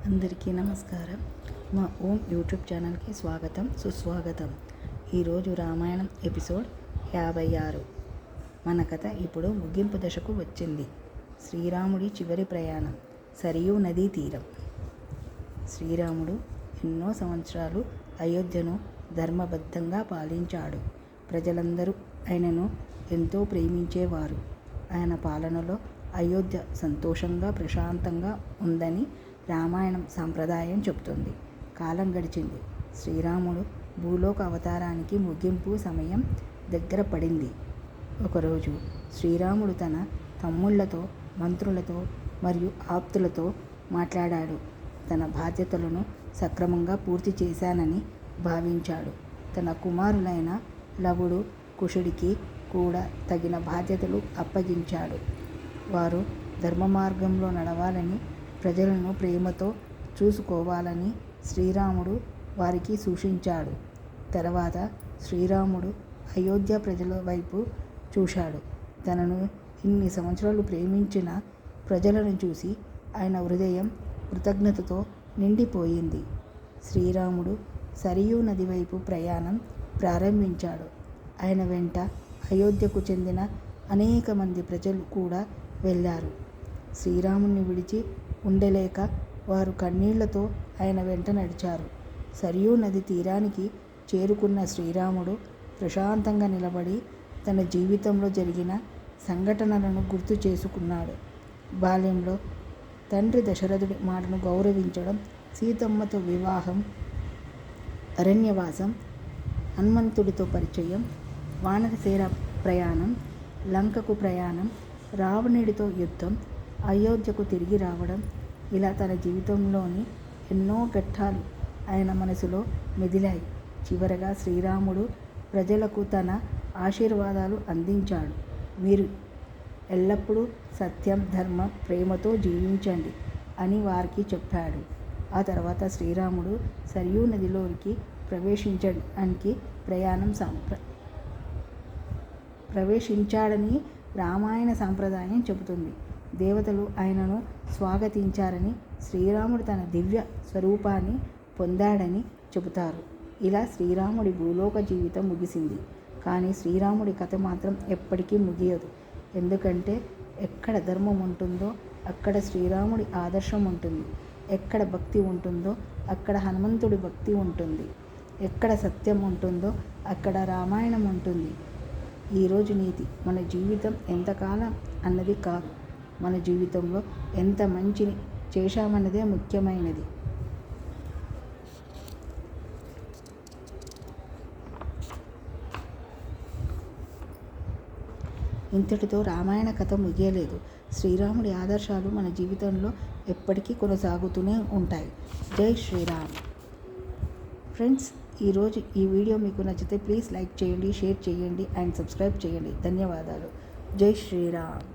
అందరికీ నమస్కారం. మా ఓం యూట్యూబ్ ఛానల్కి స్వాగతం, సుస్వాగతం. ఈరోజు రామాయణం ఎపిసోడ్ 56. మన కథ ఇప్పుడు ముగింపు దశకు వచ్చింది. శ్రీరాముడి చివరి ప్రయాణం. సరియూ నదీ తీరం. శ్రీరాముడు ఎన్నో సంవత్సరాలు అయోధ్యను ధర్మబద్ధంగా పాలించాడు. ప్రజలందరూ ఆయనను ఎంతో ప్రేమించేవారు. ఆయన పాలనలో అయోధ్య సంతోషంగా, ప్రశాంతంగా ఉందని రామాయణం సాంప్రదాయం చెబుతుంది. కాలం గడిచింది. శ్రీరాముడు భూలోక అవతారానికి ముగింపు సమయం దగ్గర పడింది. ఒకరోజు శ్రీరాముడు తన తమ్ముళ్లతో, మంత్రులతో మరియు ఆప్తులతో మాట్లాడాడు. తన బాధ్యతలను సక్రమంగా పూర్తి చేశానని భావించాడు. తన కుమారులైన లవుడు, కుశుడికి కూడా తగిన బాధ్యతలు అప్పగించాడు. వారు ధర్మ మార్గంలో నడవాలని, ప్రజలను ప్రేమతో చూసుకోవాలని శ్రీరాముడు వారికి సూచించాడు. తర్వాత శ్రీరాముడు అయోధ్య ప్రజల వైపు చూశాడు. తనను ఇన్ని సంవత్సరాలు ప్రేమించిన ప్రజలను చూసి ఆయన హృదయం కృతజ్ఞతతో నిండిపోయింది. శ్రీరాముడు సరియూ నది వైపు ప్రయాణం ప్రారంభించాడు. ఆయన వెంట అయోధ్యకు చెందిన అనేక మంది ప్రజలు కూడా వెళ్ళారు. శ్రీరాముని విడిచి ఉండలేక వారు కన్నీళ్లతో ఆయన వెంట నడిచారు. సరియూ నది తీరానికి చేరుకున్న శ్రీరాముడు ప్రశాంతంగా నిలబడి తన జీవితంలో జరిగిన సంఘటనలను గుర్తు చేసుకున్నాడు. బాల్యంలో తండ్రి దశరథుడి మాటను గౌరవించడం, సీతమ్మతో వివాహం, అరణ్యవాసం, హనుమంతుడితో పరిచయం, వానరసేన ప్రయాణం, లంకకు ప్రయాణం, రావణుడితో యుద్ధం, అయోధ్యకు తిరిగి రావడం, ఇలా తన జీవితంలోని ఎన్నో ఘట్టాలు ఆయన మనసులో మెదిలాయి. చివరగా శ్రీరాముడు ప్రజలకు తన ఆశీర్వాదాలు అందించాడు. మీరు ఎల్లప్పుడూ సత్యం, ధర్మం, ప్రేమతో జీవించండి అని వారికి చెప్పాడు. ఆ తర్వాత శ్రీరాముడు సరియూ నదిలోకి ప్రవేశించడానికి ప్రవేశించాడని రామాయణ సాంప్రదాయం చెబుతుంది. దేవతలు ఆయనను స్వాగతించారని, శ్రీరాముడు తన దివ్య స్వరూపాన్ని పొందాడని చెబుతారు. ఇలా శ్రీరాముడి భూలోక జీవితం ముగిసింది. కానీ శ్రీరాముడి కథ మాత్రం ఎప్పటికీ ముగియదు. ఎందుకంటే ఎక్కడ ధర్మం ఉంటుందో అక్కడ శ్రీరాముడి ఆదర్శం ఉంటుంది. ఎక్కడ భక్తి ఉంటుందో అక్కడ హనుమంతుడి భక్తి ఉంటుంది. ఎక్కడ సత్యం ఉంటుందో అక్కడ రామాయణం ఉంటుంది. ఈరోజు నీతి: మన జీవితం ఎంతకాలం అన్నది కాదు, మన జీవితంలో ఎంత మంచిని చేశామన్నదే ముఖ్యమైనది. ఇంతటితో రామాయణ కథ ముగియలేదు. శ్రీరాముడి ఆదర్శాలు మన జీవితంలో ఎప్పటికీ కొనసాగుతూనే ఉంటాయి. జై శ్రీరామ్. ఫ్రెండ్స్, ఈరోజు ఈ వీడియో మీకు నచ్చితే ప్లీజ్ లైక్ చేయండి, షేర్ చేయండి అండ్ సబ్స్క్రైబ్ చేయండి. ధన్యవాదాలు. జై శ్రీరామ్.